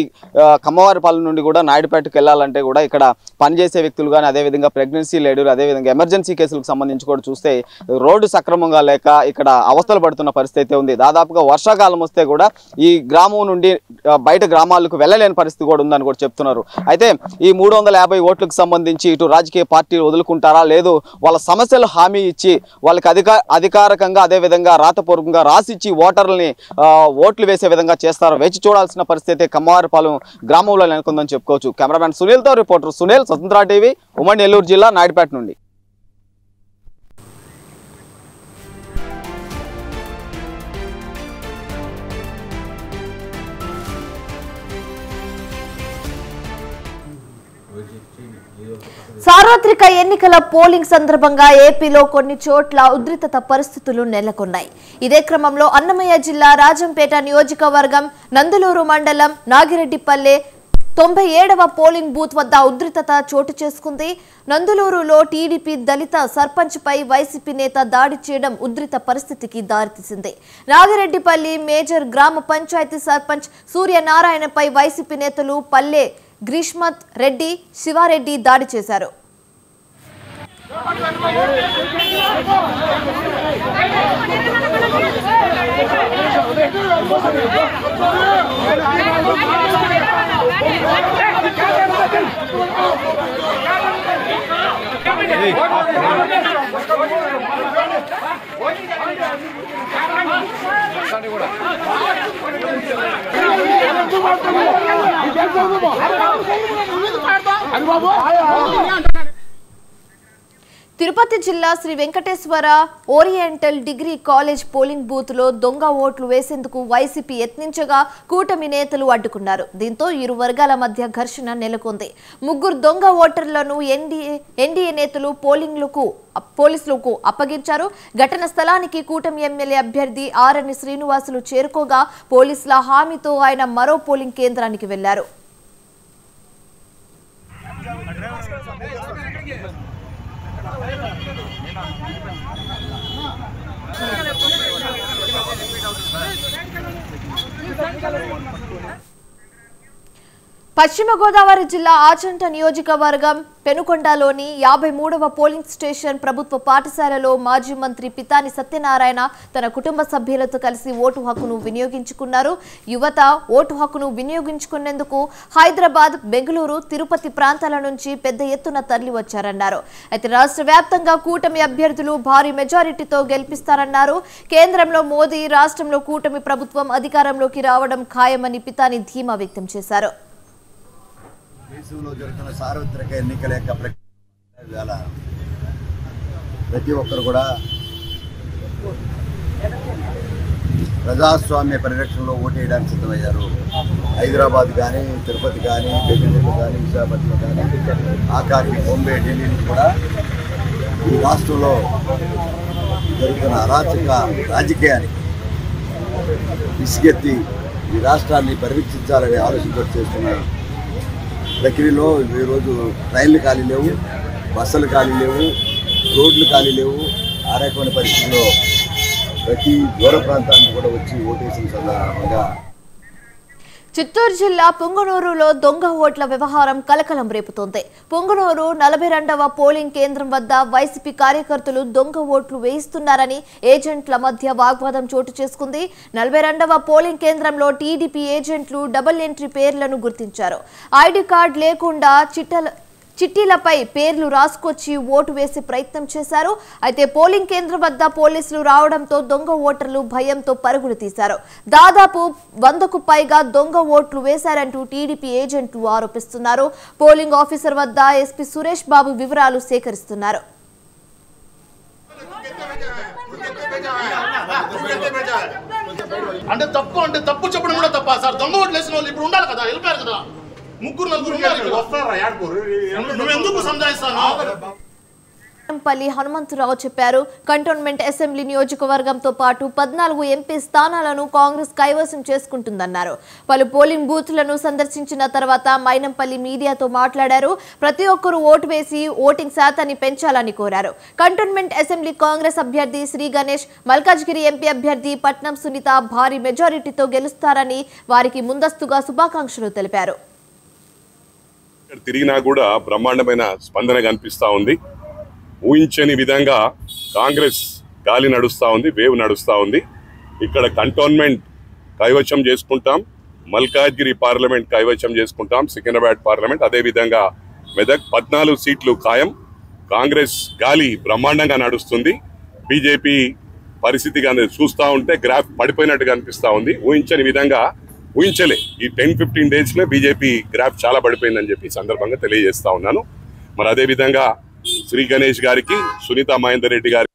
కమ్మవారిపాలెం నుండి కూడా నాయుడుపేటకు వెళ్ళాలంటే కూడా ఇక్కడ పనిచేసే వ్యక్తులు కానీ అదేవిధంగా ప్రెగ్నెన్సీ లేడీలు అదేవిధంగా ఎమర్జెన్సీ కేసులకు సంబంధించి కూడా చూస్తే రోడ్డు సక్రమంగా లేక ఇక్కడ అవస్థలు పడుతున్న పరిస్థితి ఉంది. దాదాపుగా వర్షాకాలం వస్తే కూడా ఈ గ్రామం నుండి బయట గ్రామాలకు వెళ్ళలేని పరిస్థితి కూడా ఉందని కూడా చెప్తున్నారు. అయితే ఈ 350 ఓట్లకు సంబంధించి ఇటు రాజకీయ పార్టీలు వదులుకుంటారా లేదు వాళ్ళ సమస్యలు హామీ ఇచ్చి వాళ్ళకి అధికారికంగా అదేవిధంగా రాతపూర్వకంగా రాసిచ్చి ఓటర్లని ఓట్లు వేసే విధంగా చేస్తారో వేచి చూడాల్సిన పరిస్థితి కమ్మవారిపాలెం గ్రామంలో నెలకొందని చెప్పుకోవచ్చు. కెమెరామ్యాన్ సునీల్తో రిపోర్టర్ సునీల్, స్వతంత్ర టీవీ, ఉమ్మడి నెల్లూరు జిల్లా నాయుడుపేట నుండి. సార్వత్రిక ఎన్నికల పోలింగ్ సందర్భంగా ఏపీలో కొన్ని చోట్ల ఉద్రిక్తత పరిస్థితులు నెలకొన్నాయి. ఇదే క్రమంలో అన్నమయ్య జిల్లా రాజంపేట నియోజకవర్గం నందులూరు మండలం నాగిరెడ్డిపల్లె 97వ పోలింగ్ బూత్ వద్ద ఉద్రిక్తత చోటు చేసుకుంది. నందులూరులో టీడీపీ దళిత సర్పంచ్ పై వైసీపీ నేత దాడి చేయడం ఉద్రిక్త పరిస్థితికి దారితీసింది. నాగిరెడ్డిపల్లి మేజర్ గ్రామ పంచాయతీ సర్పంచ్ సూర్యనారాయణపై వైసీపీ నేతలు పల్లె గ్రీష్మత్ రెడ్డి, శివారెడ్డి దాడి చేశారు. తిరుపతి జిల్లా Sri Venkateswara oriental degree college polling booth లో దొంగ ఓట్లు వేసేందుకు వైసీపీ యత్నించగా కూటమి నేతలు అడ్డుకున్నారు. దీంతో ఇరు వర్గాల మధ్య ఘర్షణ నెలకొంది. 3 దొంగ ఓటర్లను ఎన్డీఏ నేతలు పోలీసులకు అప్పగించారు. ఘటన స్థలానికి కూటమి ఎమ్మెల్యే అభ్యర్థి ఆరణి శ్రీనివాసులు చేరుకోగా పోలీసుల హామీతో ఆయన మరో పోలింగ్ కేంద్రానికి వెళ్లారు. పశ్చిమ గోదావరి జిల్లా ఆచంట నియోజకవర్గం పెనుకొండలోని 53వ పోలింగ్ స్టేషన్ ప్రభుత్వ పాఠశాలలో మాజీ మంత్రి పితాని సత్యనారాయణ తన కుటుంబ సభ్యులతో కలిసి ఓటు హక్కును వినియోగించుకున్నారు. యువత ఓటు హక్కును వినియోగించుకునేందుకు హైదరాబాద్, బెంగళూరు, తిరుపతి ప్రాంతాల నుంచి పెద్ద ఎత్తున తరలి వచ్చారన్నారు. అయితే రాష్ట్ర వ్యాప్తంగా కూటమి అభ్యర్థులు భారీ మెజారిటీతో గెలిపిస్తారన్నారు. కేంద్రంలో మోదీ, రాష్ట్రంలో కూటమి ప్రభుత్వం అధికారంలోకి రావడం ఖాయమని పితాని ధీమా వ్యక్తం చేశారు. దేశంలో జరుగుతున్న సార్వత్రిక ఎన్నికల యొక్క ప్రక్రియ ప్రతి ఒక్కరు కూడా ప్రజాస్వామ్య పరిరక్షణలో ఓటేయడానికి సిద్ధమయ్యారు. హైదరాబాద్ కానీ, తిరుపతి కానీ, బెంగళూరు కానీ, విశాఖపట్నం కానీ, ఆఖరికి బాంబే, ఢిల్లీ నుంచి కూడా ఈ రాష్ట్రంలో జరుగుతున్న అరాచక రాజకీయానికి విసిగెత్తి ఈ రాష్ట్రాన్ని పరిరక్షించాలనే ఆలోచనతో చేస్తున్నారు. ప్రక్రియలో ఈరోజు రైళ్లు ఖాళీ లేవు, బస్సులు ఖాళీ లేవు, రోడ్లు ఖాళీ లేవు. ఆ రకమైన పరిస్థితుల్లో ప్రతి దూర ప్రాంతానికి కూడా వచ్చి ఓటేసిన సందర్భంగా చిత్తూరు జిల్లా పుంగనూరులో దొంగ ఓట్ల వ్యవహారం కలకలం రేపుతోంది. పుంగనూరు 42వ పోలింగ్ కేంద్రం వద్ద వైసీపీ కార్యకర్తలు దొంగ ఓట్లు వేయిస్తున్నారని ఏజెంట్ల మధ్య వాగ్వాదం చోటు చేసుకుంది. 42వ పోలింగ్ కేంద్రంలో టీడీపీ ఏజెంట్లు డబుల్ ఎంట్రీ పేర్లను గుర్తించారు. ఐడి కార్డు లేకుండా చిట్టీలపై పేర్లు రాసుకొచ్చి ఓటు వేసే ప్రయత్నం చేశారు. అయితే పోలింగ్ కేంద్రం వద్ద పోలీసులు రావడంతో దొంగ ఓటర్లు భయంతో పరుగులు తీశారు. దాదాపు 100కు పైగా దొంగ ఓట్లు వేశారంటూ టీడీపీ ఏజెంట్లు ఆరోపిస్తున్నారు. పోలింగ్ ఆఫీసర్ వద్ద ఎస్పీ సురేష్ బాబు వివరాలు సేకరిస్తున్నారు. అంటే తప్పు చెప్పడం కూడా తప్ప సార్. దొంగ ఓట్లు వేసిన వాళ్ళు ఇప్పుడు ఉండాలి కదా, వెళ్ళిపోయారు కదా. ముగ్గురు నలుగురు వస్తారా యాడ్కోరు నువ్వెందుకు సంజాయిస్తాను? పల్లి హనుమంతరావు చెప్పారు. కంటోన్మెంట్ అసెంబ్లీ నియోజకవర్గంతో పాటు 14 ఎంపీ స్థానాలను కాంగ్రెస్ కైవసం చేసుకుంటుందన్నారు. పలు పోలింగ్ బూత్లను సందర్శించిన తర్వాత మైనంపల్లి మీడియాతో మాట్లాడారు. ప్రతి ఒక్కరూ ఓటు వేసి ఓటింగ్ శాతాన్ని పెంచాలని కోరారు. కంటోన్మెంట్ అసెంబ్లీ కాంగ్రెస్ అభ్యర్థి శ్రీ గణేష్, మల్కాజ్గిరి ఎంపీ అభ్యర్థి పట్నం సునీత భారీ మెజారిటీతో గెలుస్తారని వారికి ముందస్తుగా శుభాకాంక్షలు తెలిపారు. తిరిగినా కూడా బ్రహ్మాండమైన స్పందన కనిపిస్తా ఉంది. ఊహించని విధంగా కాంగ్రెస్ గాలి నడుస్తూ ఉంది, వేవ్ నడుస్తూ ఉంది. ఇక్కడ కంటోన్మెంట్ కైవశం చేసుకుంటాం, మల్కాజ్గిరి పార్లమెంట్ కైవశం చేసుకుంటాం, సికింద్రాబాద్ పార్లమెంట్, అదేవిధంగా మెదక్ 14 సీట్లు ఖాయం. కాంగ్రెస్ గాలి బ్రహ్మాండంగా నడుస్తుంది. బీజేపీ పరిస్థితి చూస్తూ ఉంటే గ్రాఫ్ పడిపోయినట్టుగా అనిపిస్తూ ఉంది. ఊహించని విధంగా ఊహించలే ఈ 10-15 డేస్లో బీజేపీ గ్రాఫ్ చాలా పడిపోయిందని చెప్పి సందర్భంగా తెలియజేస్తా ఉన్నాను. మరి అదేవిధంగా శ్రీ గణేష్ గారికి, సునీత మహేందర్ రెడ్డి గారికి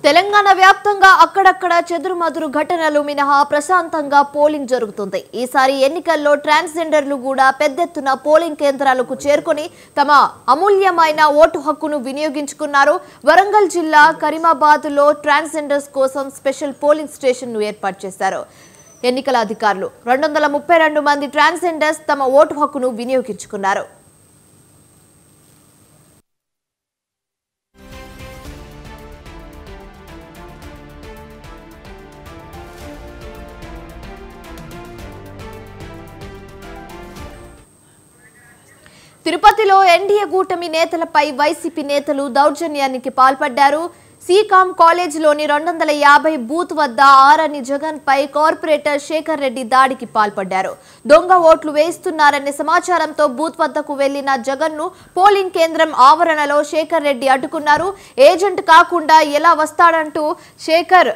తెలంగాణ వ్యాప్తంగా అక్కడక్కడ చెదురుమదురు ఘటనలు మినహా ప్రశాంతంగా పోలింగ్ జరుగుతుంది. ఈసారి ఎన్నికల్లో ట్రాన్స్జెండర్లు కూడా పెద్దెత్తున పోలింగ్ కేంద్రాలకు చేరుకొని తమ అమూల్యమైన ఓటు హక్కును వినియోగించుకున్నారు. వరంగల్ జిల్లా కరీమాబాద్లో ట్రాన్స్జెండర్స్ కోసం స్పెషల్ పోలింగ్ స్టేషన్ను ఏర్పాటు చేశారు ఎన్నికల అధికారులు. 232 మంది ట్రాన్స్జెండర్స్ తమ ఓటు హక్కును వినియోగించుకున్నారు. తిరుపతిలో ఎన్డీఏ కూటమి నేతలపై వైసీపీ నేతలు దౌర్జన్యానికి పాల్పడ్డారు. సీకాం కాలేజీలోని 250 బూత్ వద్ద ఆరని జగన్ పై కార్పొరేటర్ శేఖర్ రెడ్డి దాడికి పాల్పడ్డారు. దొంగ ఓట్లు వేస్తున్నారనే సమాచారంతో బూత్ వద్దకు వెళ్లిన జగన్ ను పోలింగ్ కేంద్రం ఆవరణలో శేఖర్ రెడ్డి అడ్డుకున్నారు. ఏజెంట్ కాకుండా ఎలా వస్తాడంటూ శేఖర్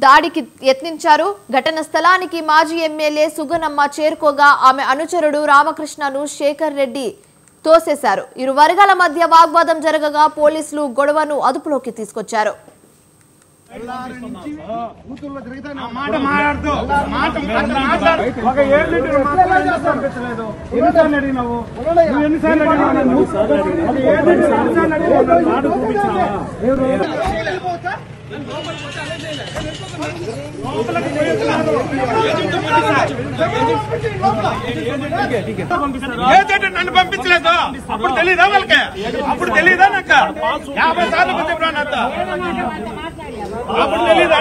దాడికి యత్నించారు. ఘటన స్థలానికి మాజీ ఎమ్మెల్యే సుగనమ్మ చేరుకోగా ఆమె అనుచరుడు రామకృష్ణను శేఖర్ రెడ్డి తోసేశారు. ఇరు వర్గాల మధ్య వాగ్వాదం జరగగా పోలీసులు గొడవను అదుపులోకి తీసుకొచ్చారు. నన్ను పంపించలేదు. అప్పుడు తెలీదా వాళ్ళకి? అప్పుడు తెలీదా నాకు? 50 సార్లు చెప్పినా అప్పుడు తెలీదా?